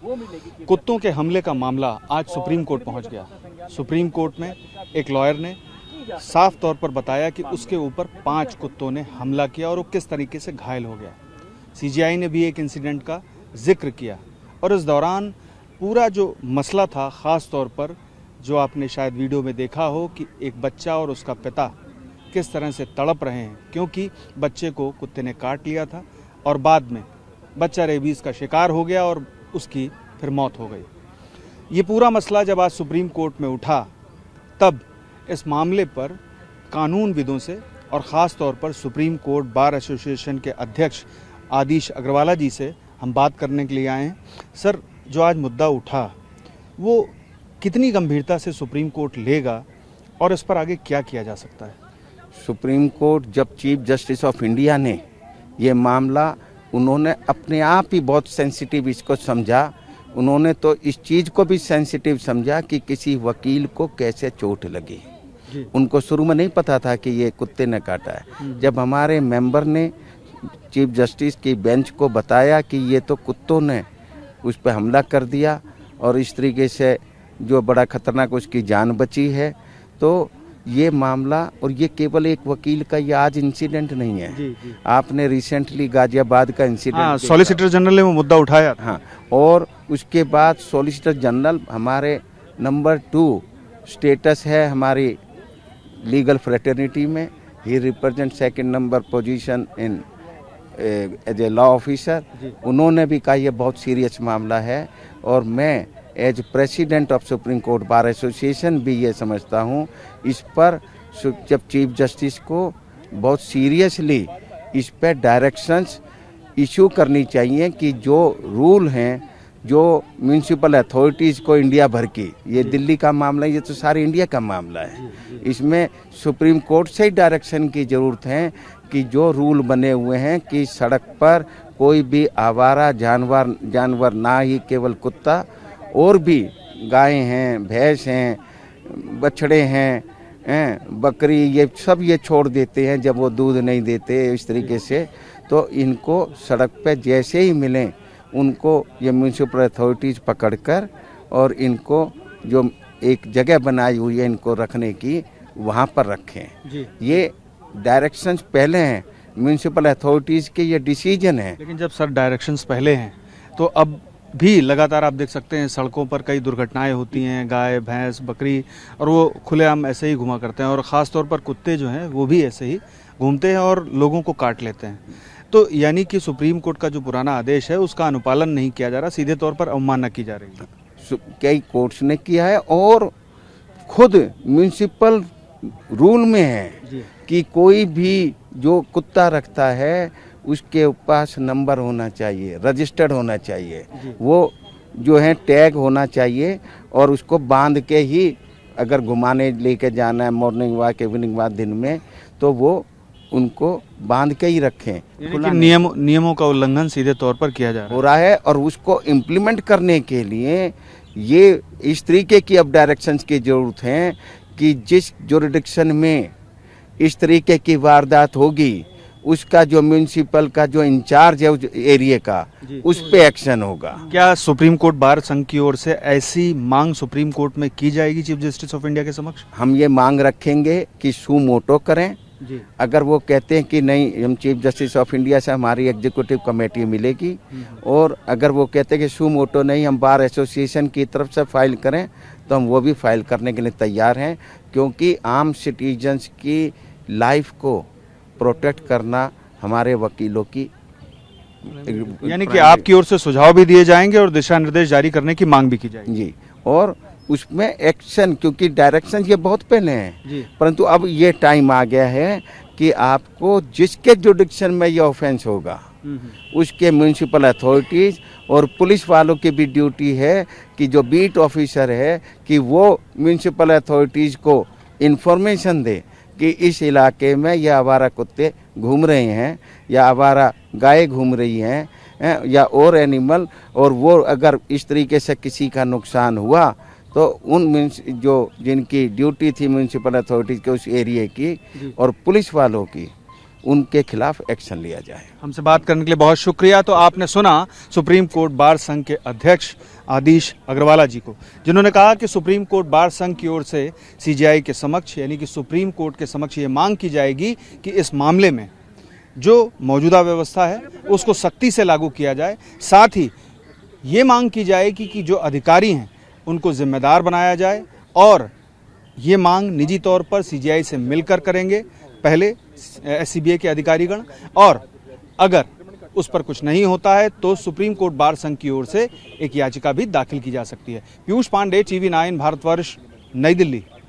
कुत्तों के हमले का मामला आज सुप्रीम कोर्ट पहुंच गया। सुप्रीम कोर्ट में एक लॉयर ने साफ तौर पर बताया कि उसके ऊपर 5 कुत्तों ने हमला किया और वो किस तरीके से घायल हो गया। सीजीआई ने भी एक इंसिडेंट का जिक्र किया और इस दौरान पूरा जो मसला था, ख़ास तौर पर जो आपने शायद वीडियो में देखा हो कि एक बच्चा और उसका पिता किस तरह से तड़प रहे हैं क्योंकि बच्चे को कुत्ते ने काट लिया था और बाद में बच्चा रेबीज़ का शिकार हो गया और उसकी फिर मौत हो गई। ये पूरा मसला जब आज सुप्रीम कोर्ट में उठा तब इस मामले पर कानूनविदों से और ख़ास तौर पर सुप्रीम कोर्ट बार एसोसिएशन के अध्यक्ष आदिश अग्रवाला जी से हम बात करने के लिए आए हैं। सर, जो आज मुद्दा उठा वो कितनी गंभीरता से सुप्रीम कोर्ट लेगा और इस पर आगे क्या किया जा सकता है? सुप्रीम कोर्ट जब चीफ जस्टिस ऑफ इंडिया ने ये मामला, उन्होंने अपने आप ही बहुत सेंसिटिव इसको समझा। उन्होंने तो इस चीज़ को भी सेंसिटिव समझा कि किसी वकील को कैसे चोट लगी। उनको शुरू में नहीं पता था कि ये कुत्ते ने काटा है। जब हमारे मेंबर ने चीफ जस्टिस की बेंच को बताया कि ये तो कुत्तों ने उस पर हमला कर दिया और इस तरीके से जो बड़ा खतरनाक उसकी जान बची है, तो ये मामला, और ये केवल एक वकील का ये आज इंसिडेंट नहीं है। जी। आपने रिसेंटली गाजियाबाद का इंसिडेंट, सॉलिसिटर जनरल ने वो मुद्दा उठाया। हाँ, और उसके बाद सॉलिसिटर जनरल हमारे नंबर 2 स्टेटस है हमारी लीगल फ्रेटर्निटी में। ही represent 2nd number position in as a law officer. उन्होंने भी कहा यह बहुत सीरियस मामला है और मैं as president of Supreme Court Bar Association भी ये समझता हूँ इस पर जब चीफ जस्टिस को बहुत सीरियसली इस पर डायरेक्शंस इशू करनी चाहिए कि जो रूल हैं, जो म्यूनिसिपल अथॉरिटीज़ को इंडिया भर की, ये दिल्ली का मामला है, ये तो सारी इंडिया का मामला है। इसमें सुप्रीम कोर्ट से ही डायरेक्शन की ज़रूरत है कि जो रूल बने हुए हैं कि सड़क पर कोई भी आवारा जानवर ना ही केवल कुत्ता, और भी गाय हैं, भैंस हैं, बछड़े हैं, बकरी, ये सब ये छोड़ देते हैं जब वो दूध नहीं देते इस तरीके से। तो इनको सड़क पे जैसे ही मिलें उनको ये म्यूनिसिपल अथॉरिटीज़ पकड़कर और इनको जो एक जगह बनाई हुई है इनको रखने की, वहाँ पर रखें। ये डायरेक्शंस पहले हैं म्यूनिसिपल अथॉरिटीज़ के, ये डिसीजन है। लेकिन जब सर डायरेक्शंस पहले हैं तो अब भी लगातार आप देख सकते हैं सड़कों पर कई दुर्घटनाएं होती हैं, गाय, भैंस, बकरी, और वो खुलेआम ऐसे ही घुमा करते हैं और ख़ास तौर पर कुत्ते जो हैं वो भी ऐसे ही घूमते हैं और लोगों को काट लेते हैं। तो यानी कि सुप्रीम कोर्ट का जो पुराना आदेश है उसका अनुपालन नहीं किया जा रहा, सीधे तौर पर अवमानना की जा रही है। कई कोर्ट्स ने किया है और खुद म्यूनिसिपल रूल में है कि कोई भी जो कुत्ता रखता है उसके पास नंबर होना चाहिए, रजिस्टर्ड होना चाहिए, वो जो है टैग होना चाहिए और उसको बांध के ही अगर घुमाने लेके जाना है मॉर्निंग वॉक, इवनिंग वॉक, दिन में, तो वो उनको बांध के ही रखें। नियमों का उल्लंघन सीधे तौर पर किया जा रहा है और उसको इम्प्लीमेंट करने के लिए ये इस तरीके की अब डायरेक्शंस की जरूरत है कि जिस जुरिडिक्शन में इस तरीके की वारदात होगी उसका जो म्यूनिसिपल का जो इंचार्ज है उस एरिया का, उस पे एक्शन होगा। क्या सुप्रीम कोर्ट बार संघ की ओर से ऐसी मांग सुप्रीम कोर्ट में की जाएगी चीफ जस्टिस ऑफ इंडिया के समक्ष? हम ये मांग रखेंगे कि सू मोटो करें। अगर वो कहते हैं कि नहीं, हम चीफ जस्टिस ऑफ इंडिया से हमारी एग्जीक्यूटिव कमेटी मिलेगी, और अगर वो कहते हैं कि सू मोटो नहीं, हम बार एसोसिएशन की तरफ से फाइल करें, तो हम वो भी फाइल करने के लिए तैयार हैं, क्योंकि आम सिटीजन्स की लाइफ को प्रोटेक्ट करना हमारे वकीलों की, यानी कि आपकी ओर से सुझाव भी दिए जाएंगे और दिशा निर्देश जारी करने की मांग भी की जाएगी। जी, और उसमें एक्शन, क्योंकि डायरेक्शन ये बहुत पहले हैं, परंतु अब ये टाइम आ गया है कि आपको जिसके जुडिक्शन में ये ऑफेंस होगा उसके म्यूनिसिपल अथॉरिटीज़ और पुलिस वालों की भी ड्यूटी है कि जो बीट ऑफिसर है कि वो म्यूनिसिपल अथॉरिटीज़ को इन्फॉर्मेशन दे कि इस इलाके में ये आवारा कुत्ते घूम रहे हैं या आवारा गाय घूम रही हैं या और एनिमल, और वो अगर इस तरीके से किसी का नुकसान हुआ तो उन जो जिनकी ड्यूटी थी म्यूनिसिपल अथॉरिटीज़ के उस एरिया की और पुलिस वालों की, उनके खिलाफ एक्शन लिया जाए। हमसे बात करने के लिए बहुत शुक्रिया। तो आपने सुना सुप्रीम कोर्ट बार संघ के अध्यक्ष आदिश अग्रवाला जी को, जिन्होंने कहा कि सुप्रीम कोर्ट बार संघ की ओर से सीजेआई के समक्ष यानी कि सुप्रीम कोर्ट के समक्ष ये मांग की जाएगी कि इस मामले में जो मौजूदा व्यवस्था है उसको सख्ती से लागू किया जाए। साथ ही ये मांग की जाएगी कि जो अधिकारी हैं उनको जिम्मेदार बनाया जाए और ये मांग निजी तौर पर सीजेआई से मिलकर करेंगे पहले एससीबीए के अधिकारीगण, और अगर उस पर कुछ नहीं होता है तो सुप्रीम कोर्ट बार संघ की ओर से एक याचिका भी दाखिल की जा सकती है। पीयूष पांडे, TV9 भारतवर्ष, नई दिल्ली।